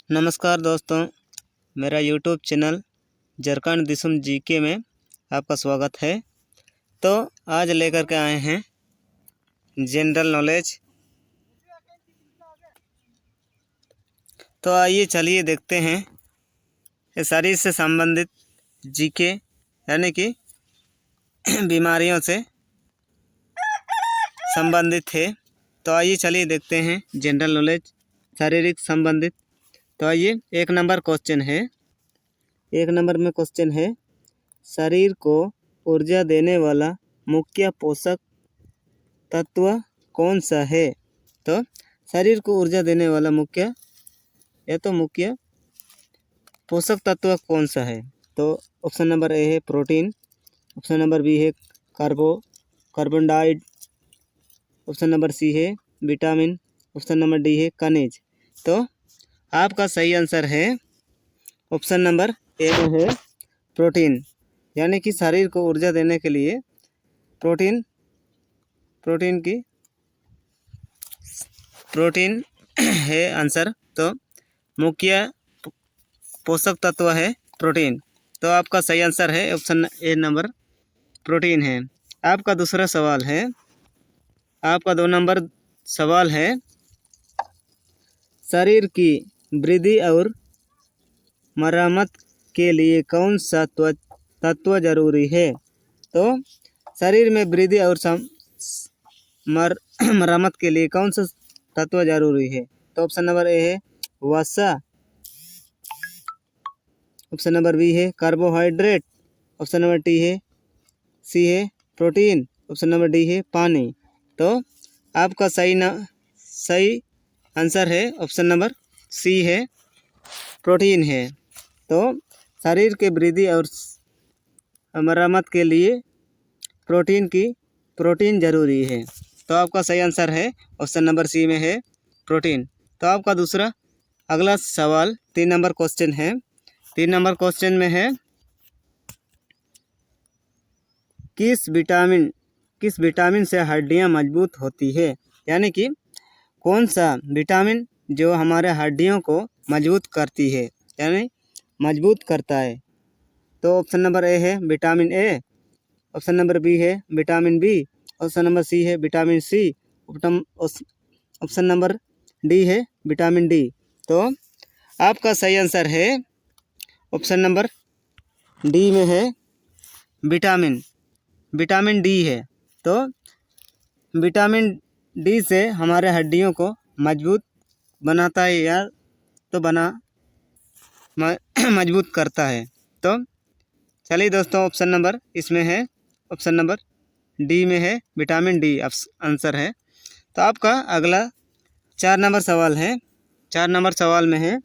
नमस्कार दोस्तों, मेरा यूट्यूब चैनल झारखंड दिसुम जीके में आपका स्वागत है। तो आज लेकर के आए हैं जनरल नॉलेज। तो आइए चलिए देखते हैं ये शरीर से संबंधित जीके यानी कि बीमारियों से संबंधित है। तो आइए चलिए देखते हैं जनरल नॉलेज शारीरिक संबंधित। तो आइए एक नंबर में क्वेश्चन है, शरीर को ऊर्जा देने वाला मुख्य पोषक तत्व कौन सा है। तो शरीर को ऊर्जा देने वाला मुख्य पोषक तत्व कौन सा है। तो ऑप्शन नंबर ए है प्रोटीन, ऑप्शन नंबर बी है carbon dioxide, option number C है विटामिन, ऑप्शन नंबर डी है खनिज। तो आपका सही आंसर है ऑप्शन नंबर ए में है प्रोटीन, यानी कि शरीर को ऊर्जा देने के लिए प्रोटीन है आंसर। तो मुख्य पोषक तत्व है प्रोटीन। तो आपका सही आंसर है ऑप्शन ए नंबर प्रोटीन है। आपका दूसरा सवाल है, आपका 2 नंबर सवाल है, शरीर की वृद्धि और मरम्मत के लिए कौन सा तत्व जरूरी है। तो शरीर में वृद्धि और मरम्मत के लिए कौन सा तत्व जरूरी है। तो ऑप्शन नंबर ए है वसा, ऑप्शन नंबर बी है कार्बोहाइड्रेट, ऑप्शन नंबर सी है प्रोटीन, ऑप्शन नंबर डी है पानी। तो आपका सही आंसर है ऑप्शन नंबर सी है प्रोटीन है। तो शरीर के वृद्धि और मरम्मत के लिए प्रोटीन जरूरी है। तो आपका सही आंसर है ऑप्शन नंबर सी में है प्रोटीन। तो आपका दूसरा अगला सवाल 3 नंबर क्वेश्चन है। 3 नंबर क्वेश्चन में है, किस विटामिन से हड्डियां मजबूत होती है, यानी कि कौन सा विटामिन जो हमारे हड्डियों को मजबूत करती है यानी मजबूत करता है। तो ऑप्शन नंबर ए है vitamin A, option number B है vitamin B, option number C है vitamin C, option number D है विटामिन डी। तो आपका सही आंसर है ऑप्शन नंबर डी में है विटामिन डी है। तो विटामिन डी से हमारे हड्डियों को मजबूत बनाता है या तो मजबूत करता है। तो चलिए दोस्तों, ऑप्शन नंबर इसमें है ऑप्शन नंबर डी में है विटामिन डी आंसर है। तो आपका अगला 4 नंबर सवाल है। 4 नंबर सवाल में है,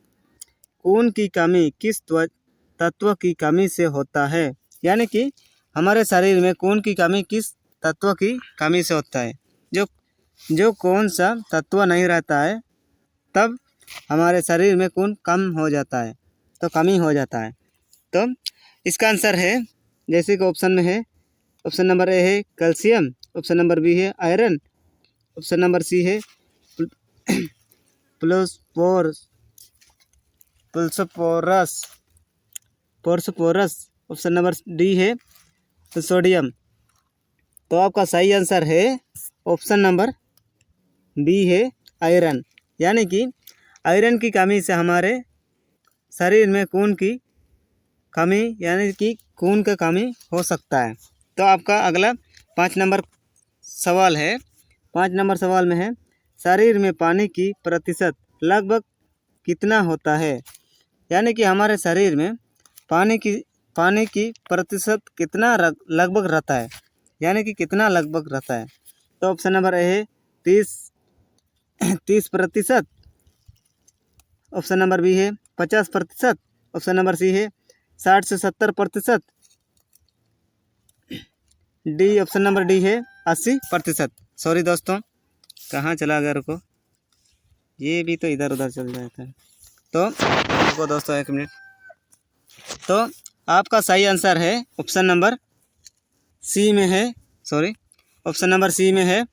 खून की कमी किस तत्व की कमी से होता है, यानी कि हमारे शरीर में खून की कमी किस तत्व की कमी से होता है। जो कौन सा तत्व नहीं रहता है तब हमारे शरीर में खून कम हो जाता है, तो कमी हो जाता है। तो इसका आंसर है जैसे कि ऑप्शन में है, ऑप्शन नंबर ए है कैल्शियम, ऑप्शन नंबर बी है आयरन, ऑप्शन नंबर सी है फोस्फोरस, ऑप्शन नंबर डी है सोडियम। तो आपका सही आंसर है ऑप्शन नंबर बी है आयरन, यानी कि आयरन की कमी से हमारे शरीर में खून की कमी यानी कि खून का कमी हो सकता है। तो आपका अगला 5 नंबर सवाल है। 5 नंबर सवाल में है, शरीर में पानी की प्रतिशत लगभग कितना होता है, यानी कि हमारे शरीर में पानी की प्रतिशत कितना लगभग रहता है, यानी कि कितना लगभग रहता है। तो ऑप्शन नंबर ए है 30%, ऑप्शन नंबर बी है 50%, ऑप्शन नंबर सी है 60 से 70%, डी ऑप्शन नंबर डी है 80%। सॉरी दोस्तों, कहाँ चला गया, रुको, ये भी तो इधर उधर चल जाता है। तो रुको दोस्तों 1 मिनट। तो आपका सही आंसर है ऑप्शन नंबर सी में है, ऑप्शन नंबर सी में है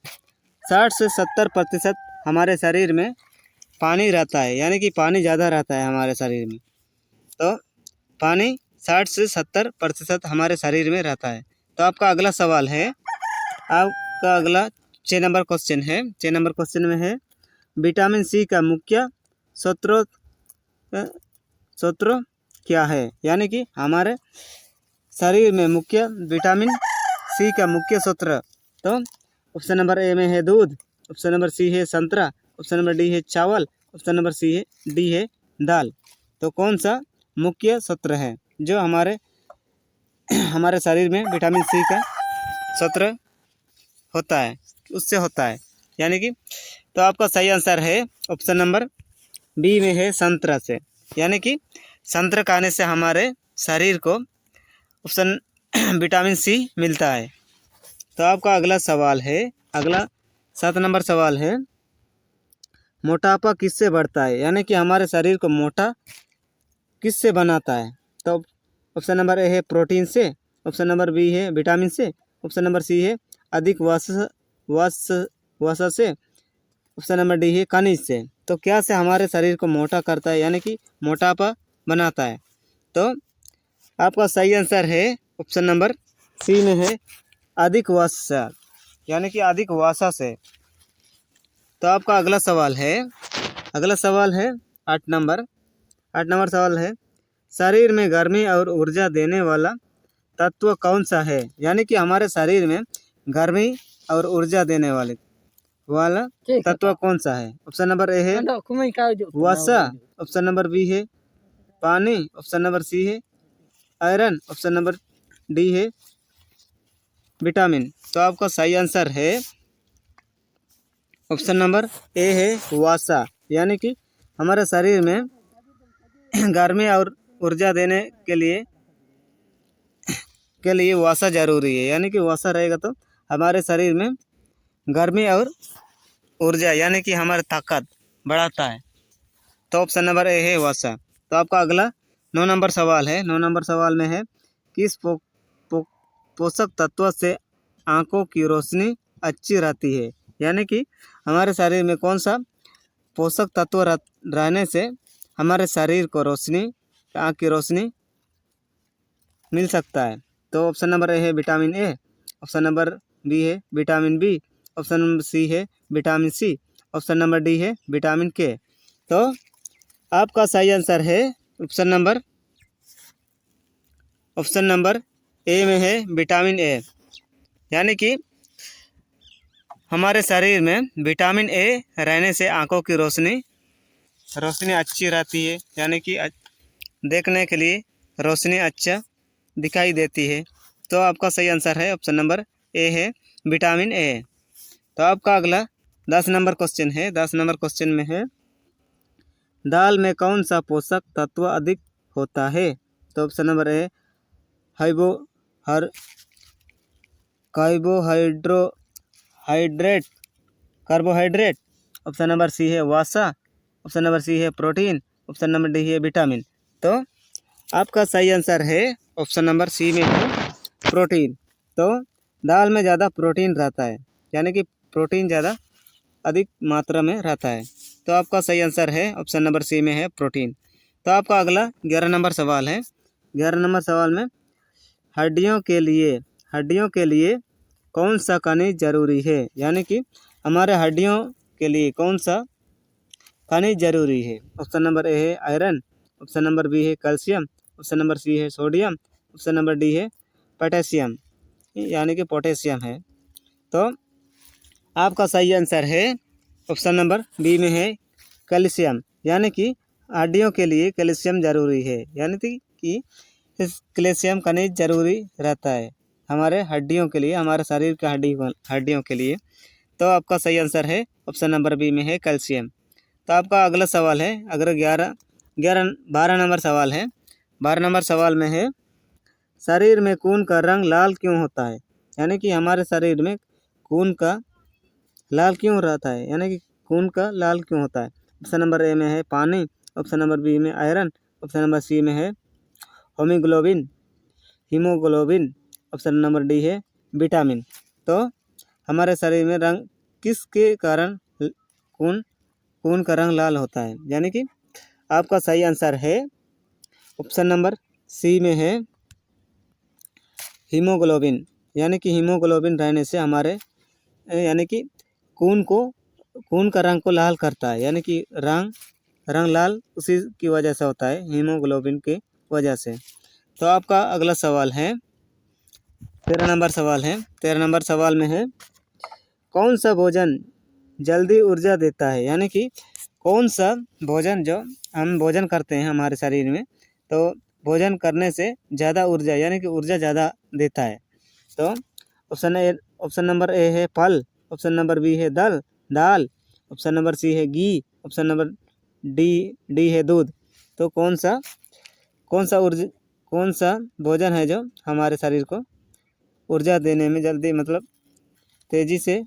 60 से 70% हमारे शरीर में पानी रहता है, यानी कि पानी ज़्यादा रहता है हमारे शरीर में। तो पानी 60 से 70% हमारे शरीर में रहता है। तो आपका अगला सवाल है, आपका अगला 6 नंबर क्वेश्चन है। 6 नंबर क्वेश्चन में है विटामिन सी का मुख्य स्रोत क्या है, यानी कि हमारे शरीर में मुख्य विटामिन सी का मुख्य स्रोत। तो ऑप्शन नंबर ए में है दूध, ऑप्शन नंबर सी है संतरा, ऑप्शन नंबर डी है चावल, ऑप्शन नंबर डी है दाल। तो कौन सा मुख्य स्रोत है जो हमारे शरीर में विटामिन सी का स्रोत होता है, उससे होता है, यानी कि। तो आपका सही आंसर है ऑप्शन नंबर बी में है संतरा से, यानी कि संतरा खाने से हमारे शरीर को ऑप्शन विटामिन सी मिलता है। तो आपका अगला सवाल है, अगला 7 नंबर सवाल है, मोटापा किससे बढ़ता है, यानी कि हमारे शरीर को मोटा किससे बनाता है। तो ऑप्शन नंबर ए है प्रोटीन से, ऑप्शन नंबर बी है विटामिन से, ऑप्शन नंबर सी है अधिक वसा से, ऑप्शन नंबर डी है खनिज से। तो क्या से हमारे शरीर को मोटा करता है, यानी कि मोटापा बनाता है। तो आपका सही आंसर है ऑप्शन नंबर सी में है अधिक वसा, यानी कि अधिक वसा से। तो आपका अगला सवाल है, 8 नंबर सवाल है, शरीर में गर्मी और ऊर्जा देने वाला तत्व कौन सा है, यानी कि हमारे शरीर में गर्मी और ऊर्जा देने वाला तत्व कौन सा है। ऑप्शन नंबर ए है वसा, ऑप्शन नंबर बी है पानी, ऑप्शन नंबर सी है आयरन, ऑप्शन नंबर डी है विटामिन। तो आपका सही आंसर है ऑप्शन नंबर ए है वसा, यानी कि हमारे शरीर में गर्मी और ऊर्जा देने के लिए वसा जरूरी है, यानी कि वसा रहेगा तो हमारे शरीर में गर्मी और ऊर्जा, यानी कि हमारी ताकत बढ़ाता है। तो ऑप्शन नंबर ए है वसा। तो आपका अगला 9 नंबर सवाल है। 9 नंबर सवाल में है किस पोषक तत्व से आंखों की रोशनी अच्छी रहती है, यानी कि हमारे शरीर में कौन सा पोषक तत्व रहने से हमारे शरीर को आँख की रोशनी मिल सकता है। तो ऑप्शन नंबर ए है vitamin A, option number B है vitamin B, option number C है vitamin C, option number D है विटामिन के। तो आपका सही आंसर है ऑप्शन नंबर ए में है विटामिन ए, यानी कि हमारे शरीर में विटामिन ए रहने से आँखों की रोशनी अच्छी रहती है, यानी कि देखने के लिए रोशनी अच्छा दिखाई देती है। तो आपका सही आंसर है ऑप्शन नंबर ए है विटामिन ए। तो आपका अगला 10 नंबर क्वेश्चन है। 10 नंबर क्वेश्चन में है दाल में कौन सा पोषक तत्व अधिक होता है। तो option number A carbohydrate, option number C है वसा, ऑप्शन नंबर सी है प्रोटीन, ऑप्शन नंबर डी है विटामिन। तो आपका सही आंसर है ऑप्शन नंबर सी में है प्रोटीन। तो दाल में ज़्यादा प्रोटीन रहता है, यानी कि प्रोटीन ज़्यादा अधिक मात्रा में रहता है। तो आपका सही आंसर है ऑप्शन नंबर सी में है प्रोटीन। तो आपका अगला 11 नंबर सवाल है। 11 नंबर सवाल में हड्डियों के लिए कौन सा खनिज जरूरी है, यानी कि हमारे हड्डियों के लिए कौन सा खनिज जरूरी है। ऑप्शन नंबर ए है आयरन, ऑप्शन नंबर बी है कैल्शियम, ऑप्शन नंबर सी है सोडियम, ऑप्शन नंबर डी है पोटेशियम, यानी कि पोटेशियम है। तो आपका सही आंसर है ऑप्शन नंबर बी में है कैल्शियम, यानी कि हड्डियों के लिए कैल्शियम जरूरी है, यानी कि कैल्शियम खनिज जरूरी रहता है हमारे हड्डियों के लिए, हमारे शरीर के हड्डियों के लिए। तो आपका सही आंसर है ऑप्शन नंबर बी में है कैल्शियम। तो आपका अगला सवाल है, अगर 12 नंबर सवाल है। 12 नंबर सवाल में है शरीर में खून का रंग लाल क्यों होता है, यानी कि हमारे शरीर में खून का लाल क्यों रहता है, यानी कि खून का लाल क्यों होता है। ऑप्शन नंबर ए में है पानी, ऑप्शन नंबर बी में आयरन, ऑप्शन नंबर सी में है हीमोग्लोबिन, ऑप्शन नंबर डी है विटामिन। तो हमारे शरीर में रंग किसके कारण खून खून का रंग लाल होता है। यानी कि आपका सही आंसर है ऑप्शन नंबर सी में है हीमोग्लोबिन। यानी कि हीमोग्लोबिन रहने से हमारे यानी कि खून का रंग को लाल करता है। यानी कि रंग लाल उसी की वजह से होता है, हीमोग्लोबिन की वजह से। तो आपका अगला सवाल है 13 नंबर सवाल है। 13 नंबर सवाल में है कौन सा भोजन जल्दी ऊर्जा देता है। यानी कि कौन सा भोजन जो हम भोजन करते हैं हमारे शरीर में, तो भोजन करने से ज़्यादा ऊर्जा यानी कि ऊर्जा ज़्यादा देता है। तो ऑप्शन नंबर ए है फल, ऑप्शन नंबर बी है दाल, ऑप्शन नंबर सी है घी, ऑप्शन नंबर डी है दूध। तो कौन सा भोजन है जो हमारे शरीर को ऊर्जा देने में जल्दी मतलब तेज़ी से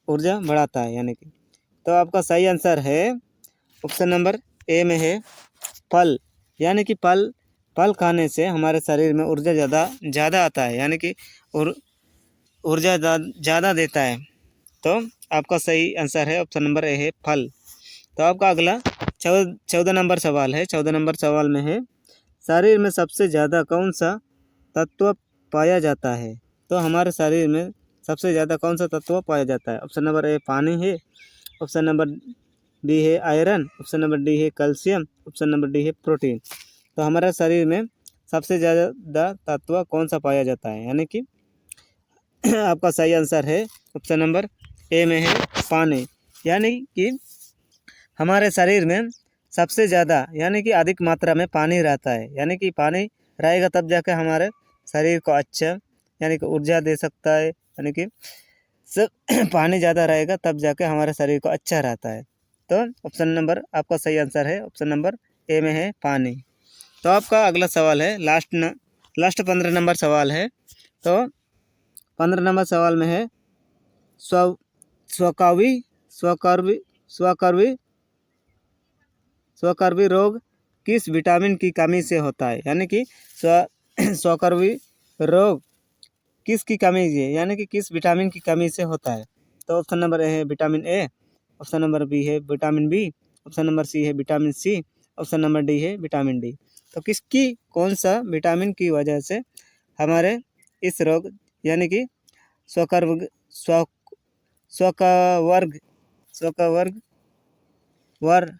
ऊर्जा बढ़ाता है। यानी कि तो आपका सही आंसर है ऑप्शन नंबर ए में है फल। यानी कि फल खाने से हमारे शरीर में ऊर्जा ज़्यादा आता है। यानी कि ऊर्जा ज़्यादा देता है। तो आपका सही आंसर है ऑप्शन नंबर ए है फल। तो आपका अगला 14 नंबर सवाल है। 14 नंबर सवाल में है शरीर में सबसे ज़्यादा कौन सा तत्व पाया जाता है। तो हमारे शरीर में सबसे ज़्यादा कौन सा तत्व पाया जाता है। ऑप्शन नंबर ए पानी है, ऑप्शन नंबर बी है आयरन, ऑप्शन नंबर डी है कैल्शियम, ऑप्शन नंबर डी है प्रोटीन। तो हमारे शरीर में सबसे ज़्यादा तत्व कौन सा पाया जाता है। यानी कि आपका सही आंसर है ऑप्शन नंबर ए में है पानी। यानी कि हमारे शरीर में सबसे ज़्यादा यानी कि अधिक मात्रा में पानी रहता है। यानी कि पानी रहेगा तब जाके हमारे शरीर को अच्छा यानी कि ऊर्जा दे सकता है। यानी कि सब पानी ज़्यादा रहेगा तब जाके हमारे शरीर को अच्छा रहता है। तो ऑप्शन नंबर आपका सही आंसर है ऑप्शन नंबर ए में है पानी। तो आपका अगला सवाल है लास्ट 15 नंबर सवाल है। तो 15 नंबर सवाल में है स्वकर्वी रोग किस विटामिन की कमी से होता है। यानी कि स्वकर्वी रोग किसकी कमी से यानी कि किस विटामिन की कमी से होता है। तो ऑप्शन नंबर ए है vitamin A, option number B है vitamin B, option number C है vitamin C, option number D है विटामिन डी। तो कौन सा विटामिन की वजह से हमारे इस रोग यानी कि स्वकर्व स्व स्वकवर्ग स्वकवर्ग वर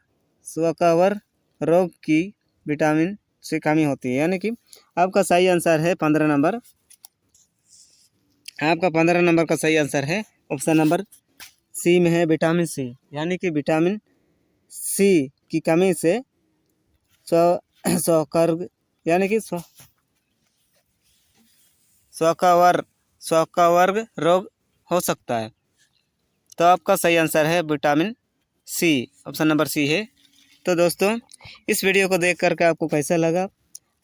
स्वकवर रोग की विटामिन से कमी होती है। यानी कि आपका सही आंसर है 15 नंबर। आपका 15 नंबर का सही आंसर है ऑप्शन नंबर सी में है विटामिन सी। यानी कि विटामिन सी की कमी से स्वकर्व यानी कि स्वकवर्ग रोग हो सकता है। तो आपका सही आंसर है vitamin C, option number C है। तो दोस्तों इस वीडियो को देख करके आपको कैसा लगा,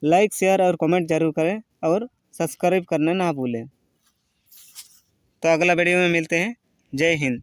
लाइक शेयर और कमेंट जरूर करें और सब्सक्राइब करना ना भूलें। तो अगला वीडियो में मिलते हैं। जय हिंद।